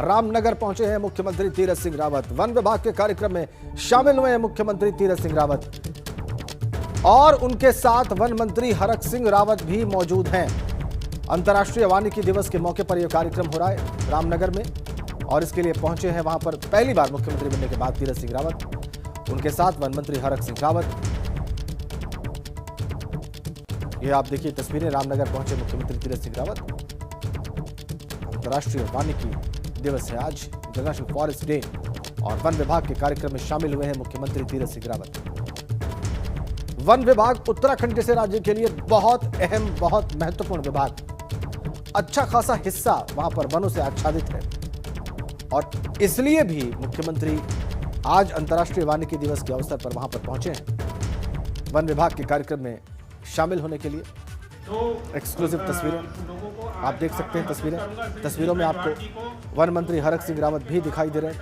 रामनगर पहुंचे हैं मुख्यमंत्री तीरथ सिंह रावत। वन विभाग के कार्यक्रम में शामिल हुए हैं मुख्यमंत्री तीरथ सिंह रावत और उनके साथ वन मंत्री हरक सिंह रावत भी मौजूद हैं। अंतर्राष्ट्रीय वानिकी दिवस के मौके पर यह कार्यक्रम हो रहा है रामनगर में और इसके लिए पहुंचे हैं वहां पर पहली बार मुख्यमंत्री बनने के बाद तीरथ सिंह रावत, उनके साथ वन मंत्री हरक सिंह रावत। ये आप देखिए तस्वीरें, रामनगर पहुंचे मुख्यमंत्री तीरथ सिंह रावत। अंतर्राष्ट्रीय वानिकी दिवस है आज, इंटरनेशनल फॉरेस्ट डे, और वन विभाग के कार्यक्रम में शामिल हुए हैं मुख्यमंत्री तीरथ सिंह रावत। वन विभाग उत्तराखंड जैसे राज्य के लिए बहुत अहम, बहुत महत्वपूर्ण विभाग, अच्छा खासा हिस्सा वहां पर वनों से आच्छादित है और इसलिए भी मुख्यमंत्री आज अंतर्राष्ट्रीय वानिकी दिवस के अवसर पर वहां पर पहुंचे हैं वन विभाग के कार्यक्रम में शामिल होने के लिए। एक्सक्लूसिव तस्वीरें आप देख सकते हैं। तस्वीरों में आपको वन मंत्री हरक सिंह रावत भी दिखाई दे रहे हैं।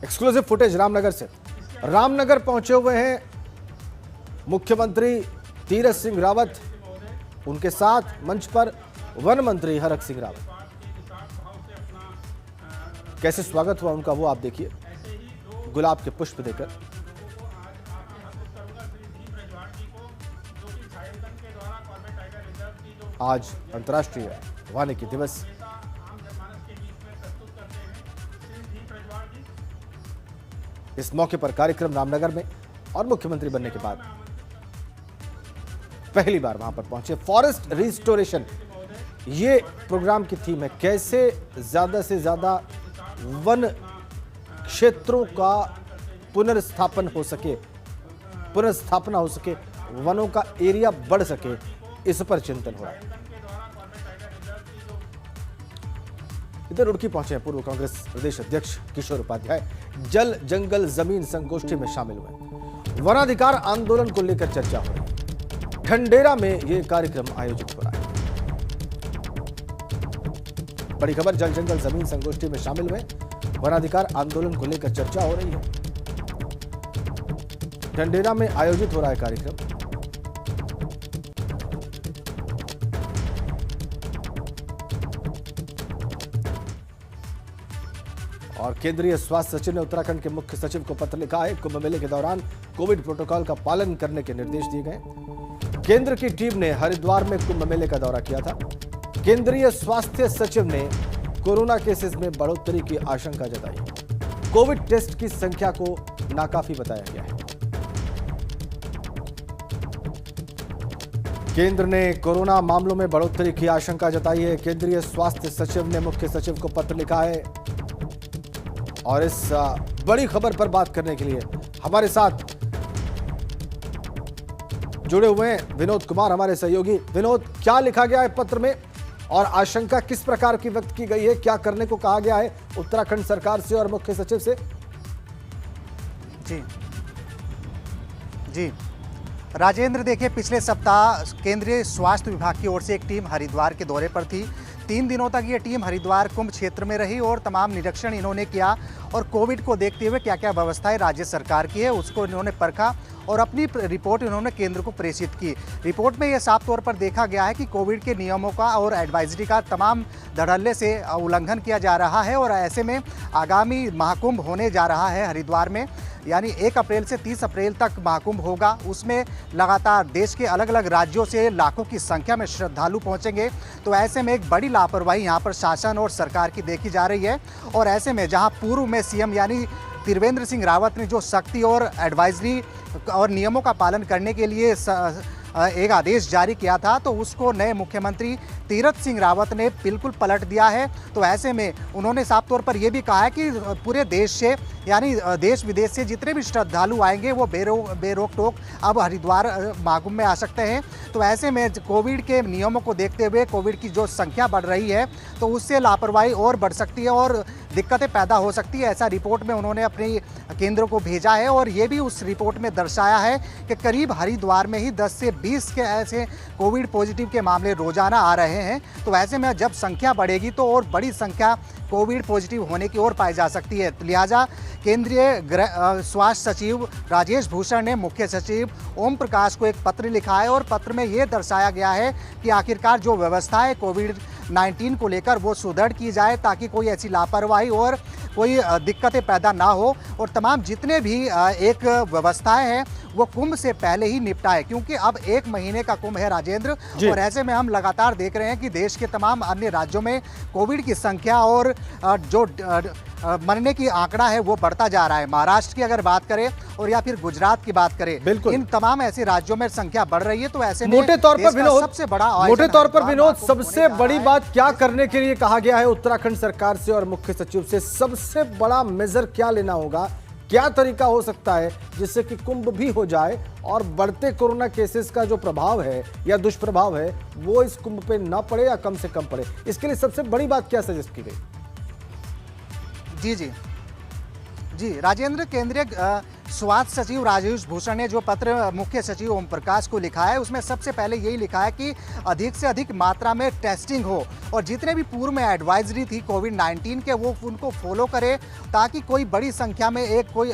एक्सक्लूसिव फुटेज रामनगर से। रामनगर पहुंचे हुए हैं मुख्यमंत्री तीरथ सिंह रावत, उनके साथ मंच पर वन मंत्री हरक सिंह रावत। कैसे स्वागत हुआ उनका वो आप देखिए, गुलाब के पुष्प देकर। आज अंतर्राष्ट्रीय वानिकी दिवस, इस मौके पर कार्यक्रम रामनगर में और मुख्यमंत्री बनने के बाद पहली बार वहां पर पहुंचे। फॉरेस्ट रिस्टोरेशन ये प्रोग्राम की थीम है, कैसे ज्यादा से ज्यादा वन क्षेत्रों का पुनर्स्थापना हो सके, वनों का एरिया बढ़ सके, इस पर चिंतन हो रहा है। इधर रुड़की पहुंचे हैं पूर्व कांग्रेस प्रदेश अध्यक्ष किशोर उपाध्याय, जल जंगल जमीन संगोष्ठी में शामिल हुए। वनाधिकार आंदोलन को लेकर चर्चा हो रही है। खंडेरा में यह कार्यक्रम आयोजित हो रहा है। बड़ी खबर, जल जंगल जमीन संगोष्ठी में शामिल हुए, वनाधिकार आंदोलन को लेकर चर्चा हो रही है। खंडेरा में आयोजित हो रहा है कार्यक्रम। और केंद्रीय स्वास्थ्य सचिव ने उत्तराखंड के मुख्य सचिव को पत्र लिखा है। कुंभ मेले के दौरान कोविड प्रोटोकॉल का पालन करने के निर्देश दिए गए। केंद्र की टीम ने हरिद्वार में कुंभ मेले का दौरा किया था। केंद्रीय स्वास्थ्य सचिव ने कोरोना केसेस में बढ़ोतरी की आशंका जताई। कोविड टेस्ट की संख्या को नाकाफी बताया गया है। केंद्र ने कोरोना मामलों में बढ़ोतरी की आशंका जताई है। केंद्रीय स्वास्थ्य सचिव ने मुख्य सचिव को पत्र लिखा है और इस बड़ी खबर पर बात करने के लिए हमारे साथ जुड़े हुए हैं विनोद कुमार, हमारे सहयोगी। विनोद, क्या लिखा गया है पत्र में और आशंका किस प्रकार की व्यक्त की गई है? क्या करने को कहा गया है उत्तराखंड सरकार से और मुख्य सचिव से? जी राजेंद्र, देखिए, पिछले सप्ताह केंद्रीय स्वास्थ्य विभाग की ओर से एक टीम हरिद्वार के दौरे पर थी। 3 दिनों तक ये टीम हरिद्वार कुंभ क्षेत्र में रही और तमाम निरीक्षण इन्होंने किया और कोविड को देखते हुए क्या क्या व्यवस्थाएं राज्य सरकार की है उसको इन्होंने परखा और अपनी रिपोर्ट इन्होंने केंद्र को प्रेषित की। रिपोर्ट में यह साफ तौर पर देखा गया है कि कोविड के नियमों का और एडवाइजरी का तमाम धड़ल्ले से उल्लंघन किया जा रहा है और ऐसे में आगामी महाकुंभ होने जा रहा है हरिद्वार में, यानी 1 अप्रैल से 30 अप्रैल तक महाकुंभ होगा। उसमें लगातार देश के अलग अलग राज्यों से लाखों की संख्या में श्रद्धालु पहुंचेंगे। तो ऐसे में एक बड़ी लापरवाही यहाँ पर शासन और सरकार की देखी जा रही है और ऐसे में जहाँ पूर्व में सीएम यानी त्रिवेंद्र सिंह रावत ने जो सख्ती और एडवाइजरी और नियमों का पालन करने के लिए एक आदेश जारी किया था, तो उसको नए मुख्यमंत्री तीरथ सिंह रावत ने बिल्कुल पलट दिया है। तो ऐसे में उन्होंने साफ तौर पर यह भी कहा है कि पूरे देश से यानी देश विदेश से जितने भी श्रद्धालु आएंगे वो बेरोक टोक अब हरिद्वार महाकुंभ में आ सकते हैं। तो ऐसे में कोविड के नियमों को देखते हुए कोविड की जो संख्या बढ़ रही है तो उससे लापरवाही और बढ़ सकती है और दिक्कतें पैदा हो सकती है। ऐसा रिपोर्ट में उन्होंने अपने केंद्र को भेजा है और ये भी उस रिपोर्ट में दर्शाया है कि करीब हरिद्वार में ही 10 से 20 के ऐसे कोविड पॉजिटिव के मामले रोजाना आ रहे हैं। तो ऐसे में जब संख्या बढ़ेगी तो और बड़ी संख्या कोविड पॉजिटिव होने की ओर पाई जा सकती है। लिहाजा केंद्रीय स्वास्थ्य सचिव राजेश भूषण ने मुख्य सचिव ओम प्रकाश को एक पत्र लिखा है और पत्र में ये दर्शाया गया है कि आखिरकार जो व्यवस्था है कोविड-19 को लेकर वो सुदृढ़ की जाए ताकि कोई ऐसी लापरवाही और कोई दिक्कतें पैदा ना हो और तमाम जितने भी एक व्यवस्थाएं हैं वो कुंभ से पहले ही निपटाए, क्योंकि अब 1 महीने का कुंभ है राजेंद्र। और ऐसे में हम लगातार देख रहे हैं कि देश के तमाम अन्य राज्यों में कोविड की संख्या और जो मरने की आंकड़ा है वो बढ़ता जा रहा है। महाराष्ट्र की अगर बात करें और या फिर गुजरात की बात करें, इन तमाम ऐसे राज्यों में संख्या बढ़ रही है। तो ऐसे में मोटे तौर पर विनोद सबसे बड़ी बात क्या करने के लिए कहा गया है उत्तराखंड सरकार से और मुख्य सचिव से? सबसे बड़ा मेजर क्या लेना होगा, क्या तरीका हो सकता है जिससे कि कुंभ भी हो जाए और बढ़ते कोरोना केसेस का जो प्रभाव है या दुष्प्रभाव है वो इस कुंभ पे ना पड़े या कम से कम पड़े? इसके लिए सबसे बड़ी बात क्या सजेस्ट की गई? जी राजेंद्र, केंद्रीय स्वास्थ्य सचिव राजेश भूषण ने जो पत्र मुख्य सचिव ओम प्रकाश को लिखा है उसमें सबसे पहले यही लिखा है कि अधिक से अधिक मात्रा में टेस्टिंग हो और जितने भी पूर्व में एडवाइजरी थी कोविड-19 के वो उनको फॉलो करे ताकि कोई बड़ी संख्या में कोई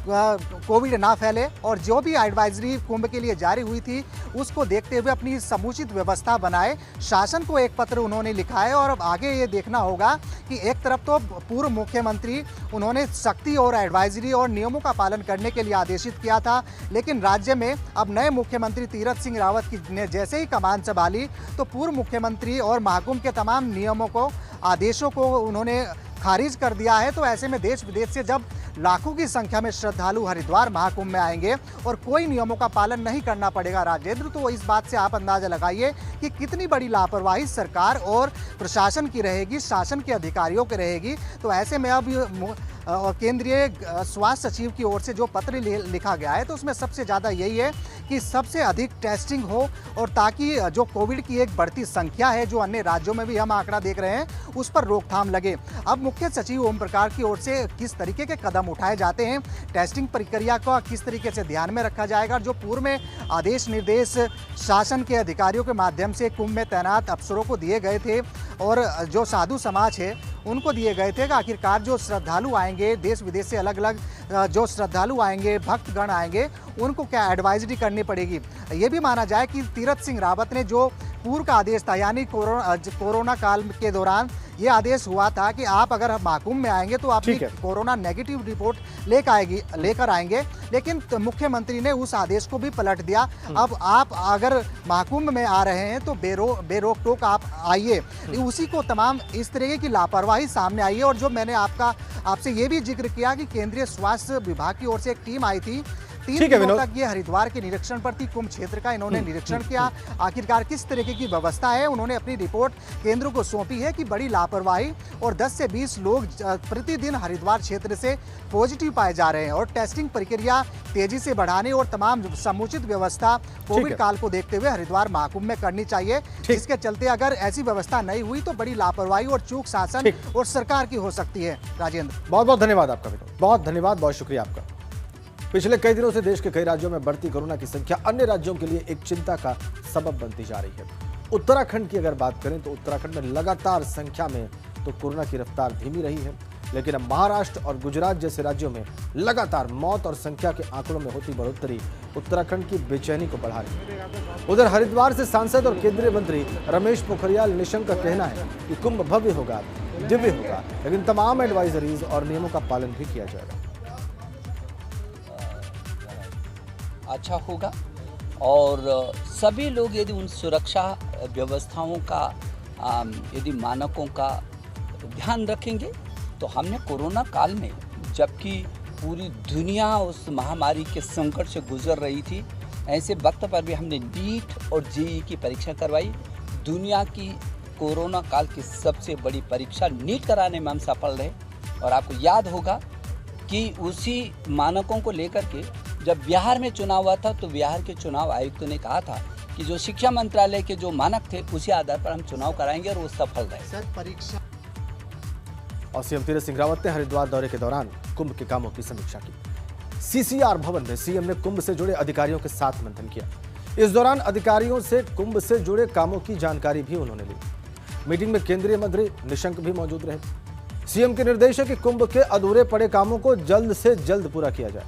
कोविड ना फैले। और जो भी एडवाइजरी कुंभ के लिए जारी हुई थी उसको देखते हुए अपनी समुचित व्यवस्था बनाए। शासन को एक पत्र उन्होंने लिखा है और अब आगे ये देखना होगा कि एक तरफ तो पूर्व मुख्यमंत्री उन्होंने सख्ती और एडवाइजरी और नियमों का पालन करने के लिए आदेशित किया था, लेकिन राज्य में अब नए मुख्यमंत्री तीरथ सिंह रावत ने जैसे ही कमान संभाली तो पूर्व मुख्यमंत्री और महाकुंभ के तमाम नियमों को, आदेशों को उन्होंने खारिज कर दिया है। तो ऐसे में देश विदेश से जब लाखों की संख्या में श्रद्धालु हरिद्वार महाकुंभ में आएंगे और कोई नियमों का पालन नहीं करना पड़ेगा राजेंद्र, तो इस बात से आप अंदाजा लगाइए कि कितनी बड़ी लापरवाही सरकार और प्रशासन की रहेगी, शासन के अधिकारियों की रहेगी। तो ऐसे में अब केंद्रीय स्वास्थ्य सचिव की ओर से जो पत्र लिखा गया है तो उसमें सबसे ज़्यादा यही है कि सबसे अधिक टेस्टिंग हो और ताकि जो कोविड की एक बढ़ती संख्या है जो अन्य राज्यों में भी हम आंकड़ा देख रहे हैं उस पर रोकथाम लगे। अब मुख्य सचिव ओम प्रकाश की ओर से किस तरीके के कदम उठाए जाते हैं, टेस्टिंग प्रक्रिया को किस तरीके से ध्यान में रखा जाएगा, जो पूर्व में आदेश निर्देश शासन के अधिकारियों के माध्यम से कुंभ में तैनात अफसरों को दिए गए थे और जो साधु समाज है उनको दिए गए थे कि आखिरकार जो श्रद्धालु आएंगे देश विदेश से अलग अलग जो श्रद्धालु आएंगे, भक्तगण आएंगे, उनको क्या एडवाइजरी करनी पड़ेगी। ये भी माना जाए कि तीरथ सिंह रावत ने जो पूर्व का आदेश था यानी कोरोना काल के दौरान ये आदेश हुआ था कि आप अगर महाकुंभ में आएंगे तो अपनी कोरोना नेगेटिव रिपोर्ट लेकर आएंगे, लेकिन मुख्यमंत्री ने उस आदेश को भी पलट दिया। अब आप अगर महाकुंभ में आ रहे हैं तो बेरोक टोक आप आइए। उसी को तमाम इस तरीके की लापरवाही सामने आई है। और जो मैंने आपसे ये भी जिक्र किया कि केंद्रीय स्वास्थ्य विभाग की ओर से एक टीम आई थी 3 दिनों तक ये हरिद्वार के निरीक्षण पर थी, कुंभ क्षेत्र का इन्होंने निरीक्षण किया, आखिरकार किस तरीके की व्यवस्था है उन्होंने अपनी रिपोर्ट केंद्र को सौंपी है कि बड़ी लापरवाही और 10 से 20 लोग प्रतिदिन हरिद्वार क्षेत्र से पॉजिटिव पाए जा रहे हैं और टेस्टिंग प्रक्रिया तेजी से बढ़ाने और तमाम समुचित व्यवस्था कोविड काल को देखते हुए हरिद्वार महाकुंभ में करनी चाहिए, जिसके चलते अगर ऐसी व्यवस्था नहीं हुई तो बड़ी लापरवाही और चूक शासन और सरकार की हो सकती है। राजेंद्र, बहुत बहुत धन्यवाद आपका, बहुत धन्यवाद, बहुत शुक्रिया आपका। पिछले कई दिनों से देश के कई राज्यों में बढ़ती कोरोना की संख्या अन्य राज्यों के लिए एक चिंता का सबब बनती जा रही है। उत्तराखंड की अगर बात करें तो उत्तराखंड में लगातार संख्या में तो कोरोना की रफ्तार धीमी रही है, लेकिन अब महाराष्ट्र और गुजरात जैसे राज्यों में लगातार मौत और संख्या के आंकड़ों में होती बढ़ोतरी उत्तराखंड की बेचैनी को बढ़ा रही है। उधर हरिद्वार से सांसद और केंद्रीय मंत्री रमेश पोखरियाल निशंक का कहना है कि कुंभ भव्य होगा, दिव्य होगा, लेकिन तमाम एडवाइजरीज और नियमों का पालन भी किया जाएगा। अच्छा होगा और सभी लोग यदि उन सुरक्षा व्यवस्थाओं का यदि मानकों का ध्यान रखेंगे तो हमने कोरोना काल में जबकि पूरी दुनिया उस महामारी के संकट से गुजर रही थी, ऐसे वक्त पर भी हमने नीट और जेईई की परीक्षा करवाई। दुनिया की कोरोना काल की सबसे बड़ी परीक्षा नीट कराने में हम सफल रहे। और आपको याद होगा कि उसी मानकों को लेकर के जब बिहार में चुनाव हुआ था तो बिहार के चुनाव आयुक्त ने कहा था कि जो शिक्षा मंत्रालय के जो मानक थे उसी आधार पर हम चुनाव कराएंगे और वो सफल रहे। सर, परीक्षा और सीएम तीरथ सिंह रावत ने हरिद्वार दौरे के दौरान कुंभ के कामों की समीक्षा की। सीसीआर भवन में सीएम ने कुंभ से जुड़े अधिकारियों के साथ मंथन किया। इस दौरान अधिकारियों से कुंभ से जुड़े कामों की जानकारी भी उन्होंने ली। मीटिंग में केंद्रीय मंत्री निशंक भी मौजूद रहे। सीएम के निर्देश है कि कुंभ के अधूरे पड़े कामों को जल्द से जल्द पूरा किया जाए।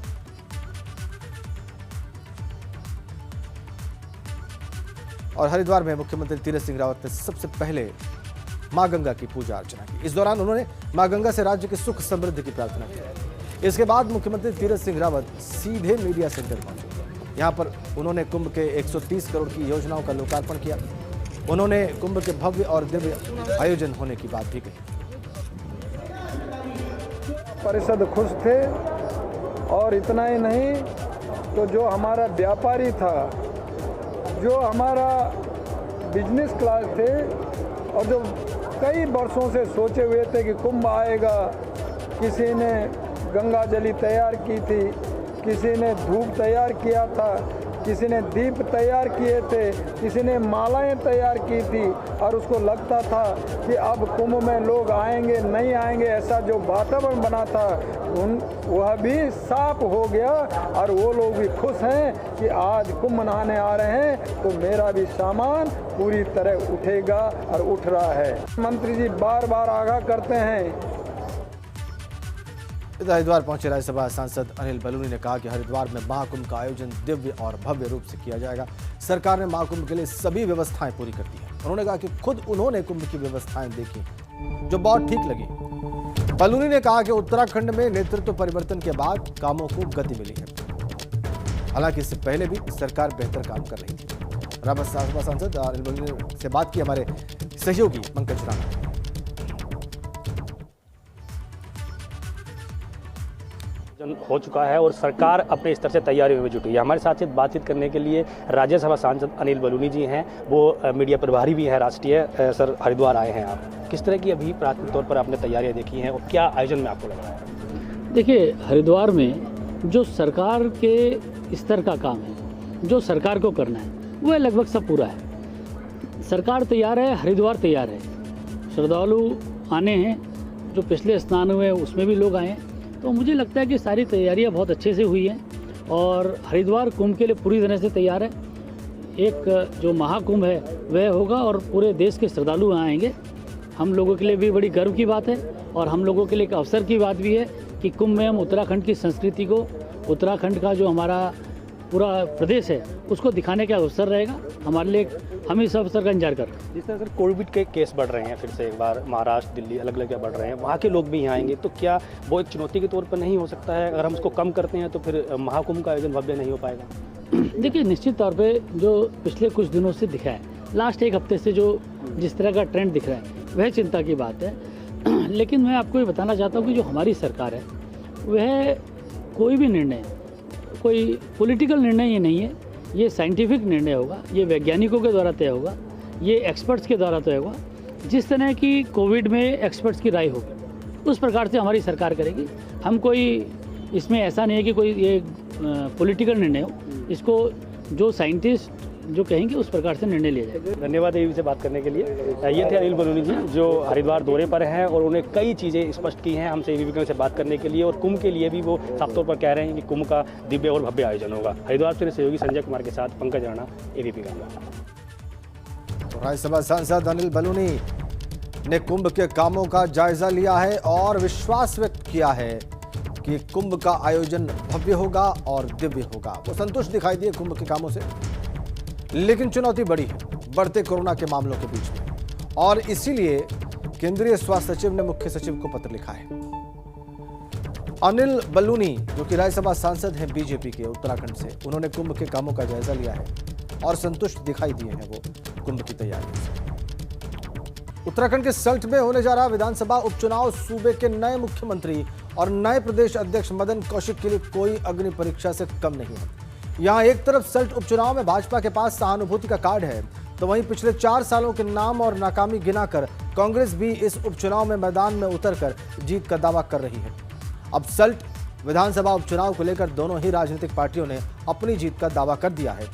और हरिद्वार में मुख्यमंत्री तीरथ सिंह रावत ने सबसे पहले मां गंगा की पूजा अर्चना की। इस दौरान उन्होंने मां गंगा से राज्य की सुख समृद्धि की प्रार्थना की। इसके बाद मुख्यमंत्री तीरथ सिंह रावत सीधे मीडिया सेंटर पहुंचे। यहां पर उन्होंने कुंभ के 130 करोड़ की योजनाओं का लोकार्पण किया। उन्होंने कुंभ के भव्य और दिव्य आयोजन होने की बात भी कही। परिषद खुश थे और इतना ही नहीं तो जो हमारा व्यापारी था, जो हमारा बिजनेस क्लास थे और जो कई वर्षों से सोचे हुए थे कि कुंभ आएगा, किसी ने गंगा जली तैयार की थी, किसी ने धूप तैयार किया था, किसी ने दीप तैयार किए थे, किसी ने मालाएं तैयार की थी और उसको लगता था कि अब कुंभ में लोग आएंगे नहीं आएंगे, ऐसा जो वातावरण बना था वह भी साफ हो गया और वो लोग भी खुश हैं कि आज कुंभ नहाने आ रहे हैं तो मेरा भी सामान पूरी तरह उठेगा और उठ रहा है। मंत्री जी बार बार आगाह करते हैं। हरिद्वार पहुंचे राज्यसभा सांसद अनिल बलूनी ने कहा कि हरिद्वार में महाकुंभ का आयोजन दिव्य और भव्य रूप से किया जाएगा। सरकार ने महाकुंभ के लिए सभी व्यवस्थाएं पूरी कर दी हैं। उन्होंने कहा कि खुद उन्होंने कुंभ की व्यवस्थाएं देखी जो बहुत ठीक लगी। बलूनी ने कहा कि उत्तराखंड में नेतृत्व परिवर्तन के बाद कामों को गति मिली है। हालांकि इससे पहले भी सरकार बेहतर काम कर रही थी। राज्यसभा सांसद अनिल बलूनी से बात की हमारे सहयोगी पंकज राणा। हो चुका है और सरकार अपने स्तर से तैयारियों में जुटी है। हमारे साथ बातचीत करने के लिए राज्यसभा सांसद अनिल बलूनी जी हैं, वो मीडिया प्रभारी भी हैं राष्ट्रीय। सर, हरिद्वार आए हैं आप, किस तरह की अभी प्राथमिक तौर पर आपने तैयारियां देखी हैं और क्या आयोजन में आपको लग रहा है? देखिए, हरिद्वार में जो सरकार के स्तर का काम है, जो सरकार को करना है, वह लगभग सब पूरा है। सरकार तैयार है, हरिद्वार तैयार है। श्रद्धालु आने हैं, जो पिछले स्नान हुए उसमें भी लोग आए हैं, तो मुझे लगता है कि सारी तैयारियां बहुत अच्छे से हुई हैं और हरिद्वार कुंभ के लिए पूरी तरह से तैयार है। एक जो महाकुंभ है वह होगा और पूरे देश के श्रद्धालु आएंगे। हम लोगों के लिए भी बड़ी गर्व की बात है और हम लोगों के लिए एक अवसर की बात भी है कि कुंभ में हम उत्तराखंड की संस्कृति को, उत्तराखंड का जो हमारा पूरा प्रदेश है उसको दिखाने का अवसर रहेगा हमारे लिए। हम इस अवसर का इंतजार कर रहे हैं। जिस तरह सर कोविड के केस बढ़ रहे हैं, फिर से एक बार महाराष्ट्र, दिल्ली अलग अलग बढ़ रहे हैं, वहाँ के लोग भी यहाँ आएंगे, तो क्या वो एक चुनौती के तौर पर नहीं हो सकता है? अगर हम उसको कम करते हैं तो फिर महाकुंभ का आयोजन भव्य नहीं हो पाएगा। देखिए, निश्चित तौर पे जो पिछले कुछ दिनों से दिखा है, लास्ट एक हफ्ते से जो जिस तरह का ट्रेंड दिख रहा है वह चिंता की बात है। लेकिन मैं आपको ये बताना चाहता हूँ कि जो हमारी सरकार है वह कोई भी निर्णय, कोई पॉलिटिकल निर्णय ये नहीं है, ये साइंटिफिक निर्णय होगा, ये वैज्ञानिकों के द्वारा तय होगा, ये एक्सपर्ट्स के द्वारा तय होगा। जिस तरह की कोविड में एक्सपर्ट्स की राय होगी उस प्रकार से हमारी सरकार करेगी। हम कोई इसमें ऐसा नहीं है कि कोई ये पॉलिटिकल निर्णय हो, इसको जो साइंटिस्ट जो कहेंगे उस प्रकार से निर्णय लिया जाएगा। धन्यवाद एबीपी से बात करने के लिए। ये थे अनिल बलूनी जी जो हरिद्वार दौरे पर हैं और उन्हें कई चीज़ें स्पष्ट की हैं हमसे एबीपी से बात करने के लिए, और कुंभ के लिए भी वो साफ तौर पर कह रहे हैं कि कुंभ का दिव्य और भव्य आयोजन होगा। हरिद्वार से सहयोगी संजय कुमार के साथ पंकज राणा, एबीपी का। राज्यसभा सांसद अनिल बलूनी ने कुंभ के कामों का जायजा लिया है और विश्वास व्यक्त किया है कि कुंभ का आयोजन भव्य होगा और दिव्य होगा। वो संतुष्ट दिखाई दिए कुंभ के कामों से, लेकिन चुनौती बड़ी है बढ़ते कोरोना के मामलों के बीच में, और इसीलिए केंद्रीय स्वास्थ्य सचिव ने मुख्य सचिव को पत्र लिखा है। अनिल बलूनी जो कि राज्यसभा सांसद हैं बीजेपी के उत्तराखंड से, उन्होंने कुंभ के कामों का जायजा लिया है और संतुष्ट दिखाई दिए हैं वो कुंभ की तैयारियों से। उत्तराखंड के सल्ट में होने जा रहा विधानसभा उपचुनाव सूबे के नए मुख्यमंत्री और नए प्रदेश अध्यक्ष मदन कौशिक के लिए कोई अग्नि परीक्षा से कम नहीं है। यहां एक तरफ सल्ट उपचुनाव में भाजपा के पास सहानुभूति का कार्ड है, तो वहीं पिछले 4 सालों के नाम और नाकामी गिनाकर कांग्रेस भी इस उपचुनाव में मैदान में उतरकर जीत का दावा कर रही है। अब सल्ट विधानसभा उपचुनाव को लेकर दोनों ही राजनीतिक पार्टियों ने अपनी जीत का दावा कर दिया है।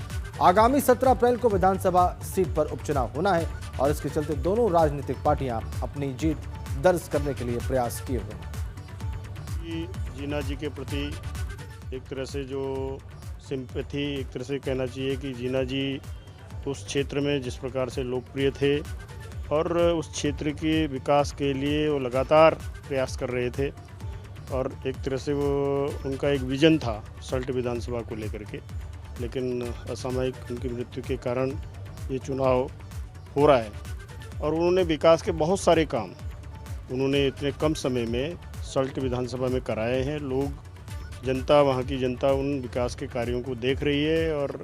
आगामी 17 अप्रैल को विधानसभा सीट पर उपचुनाव होना है और इसके चलते दोनों राजनीतिक पार्टियां अपनी जीत दर्ज करने के लिए प्रयास किए हुए हैं। जीना जी के प्रति एक तरह से जो सिंपैथी, एक तरह से कहना चाहिए कि जीना जी उस क्षेत्र में जिस प्रकार से लोकप्रिय थे और उस क्षेत्र के विकास के लिए वो लगातार प्रयास कर रहे थे और एक तरह से वो उनका एक विजन था सल्ट विधानसभा को लेकर के, लेकिन असामयिक उनकी मृत्यु के कारण ये चुनाव हो रहा है। और उन्होंने विकास के बहुत सारे काम उन्होंने इतने कम समय में सल्ट विधानसभा में कराए हैं। लोग, जनता, वहाँ की जनता उन विकास के कार्यों को देख रही है और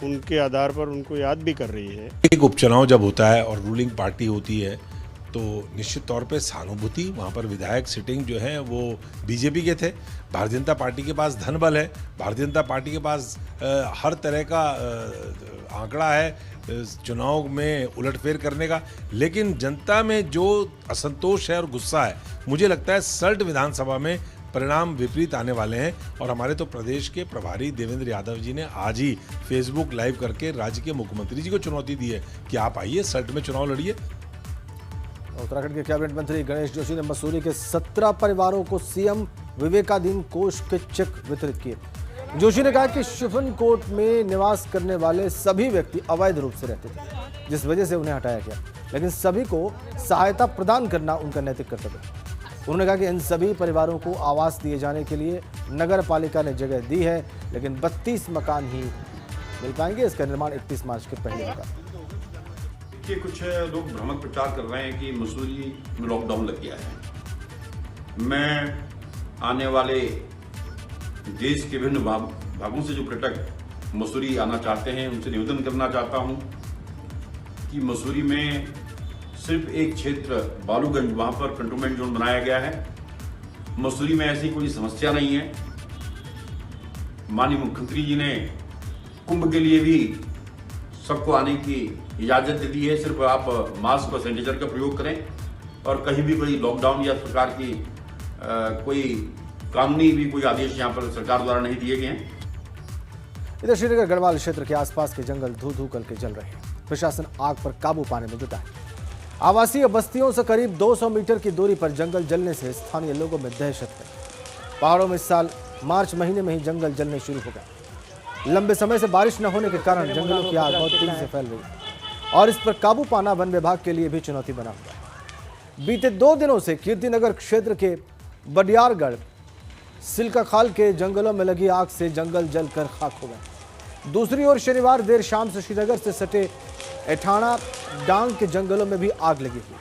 उनके आधार पर उनको याद भी कर रही है। एक उपचुनाव जब होता है और रूलिंग पार्टी होती है तो निश्चित तौर पे सहानुभूति, वहाँ पर विधायक सिटिंग जो है वो बीजेपी के थे। भारतीय जनता पार्टी के पास धन बल है, भारतीय जनता पार्टी के पास हर तरह का आंकड़ा है चुनाव में उलटफेर करने का, लेकिन जनता में जो असंतोष है और गुस्सा है, मुझे लगता है सल्ट विधानसभा में परिणाम विपरीत आने वाले हैं। और हमारे तो प्रदेश के प्रभारी देवेंद्र यादव जी ने आज ही फेसबुक लाइव करके राज्य के मुख्यमंत्री जी को चुनौती दी है कि आप आइए सल्ट में चुनाव लड़िए। उत्तराखंड के कैबिनेट मंत्री गणेश जोशी ने मसूरी के 17 परिवारों को सीएम विवेकाधीन कोष के चेक वितरित किए। जोशी ने कहा कि शिफन कोट में निवास करने वाले सभी व्यक्ति अवैध रूप से रहते थे, जिस वजह से उन्हें हटाया गया, लेकिन सभी को सहायता प्रदान करना उनका नैतिक कर्तव्य है। उन्होंने कहा कि इन सभी परिवारों को आवास दिए जाने के लिए नगर पालिका ने जगह दी है, लेकिन 32 मकान ही मिल पाएंगे। इसका निर्माण 31 मार्च के पहले होगा। देखिए, कुछ लोग भ्रामक प्रचार कर रहे हैं कि मसूरी में लॉकडाउन लग गया है। मैं आने वाले देश के विभिन्न भागों से जो पर्यटक मसूरी आना चाहते हैं उनसे निवेदन करना चाहता हूं कि मसूरी में सिर्फ एक क्षेत्र बालूगंज, वहां पर कंटोनमेंट जोन बनाया गया है। मसूरी में ऐसी कोई समस्या नहीं है। माननीय मुख्यमंत्री जी ने कुंभ के लिए भी सबको आने की इजाजत दे दी है। सिर्फ आप मास्क और सैनिटाइजर का प्रयोग करें और कहीं भी कोई लॉकडाउन या प्रकार की कोई कानूनी भी कोई आदेश यहाँ पर सरकार द्वारा नहीं दिए गए हैं। इधर श्रीनगर गढ़वाल क्षेत्र के आसपास के जंगल धू-धू करके जल रहे हैं। प्रशासन आग पर काबू पाने में जुटा है। आवासीय बस्तियों से करीब 200 मीटर की दूरी पर जंगल जलने से स्थानीय लोगों में दहशत है। पहाड़ों में इस साल मार्च महीने में ही जंगल जलने शुरू हो गए। लंबे समय से बारिश न होने के कारण जंगलों की आग बहुत तेजी से फैल रही है और इस पर काबू पाना वन विभाग के लिए भी चुनौती बना हुआ है। बीते 2 दिनों से कीर्तिनगर क्षेत्र के बडियारगढ़ सिल्काखाल के जंगलों में लगी आग से जंगल जलकर खाक हो गए। दूसरी ओर शनिवार देर शाम से श्रीनगर से सटे एठाणा डांग के जंगलों में भी आग लगी हुई।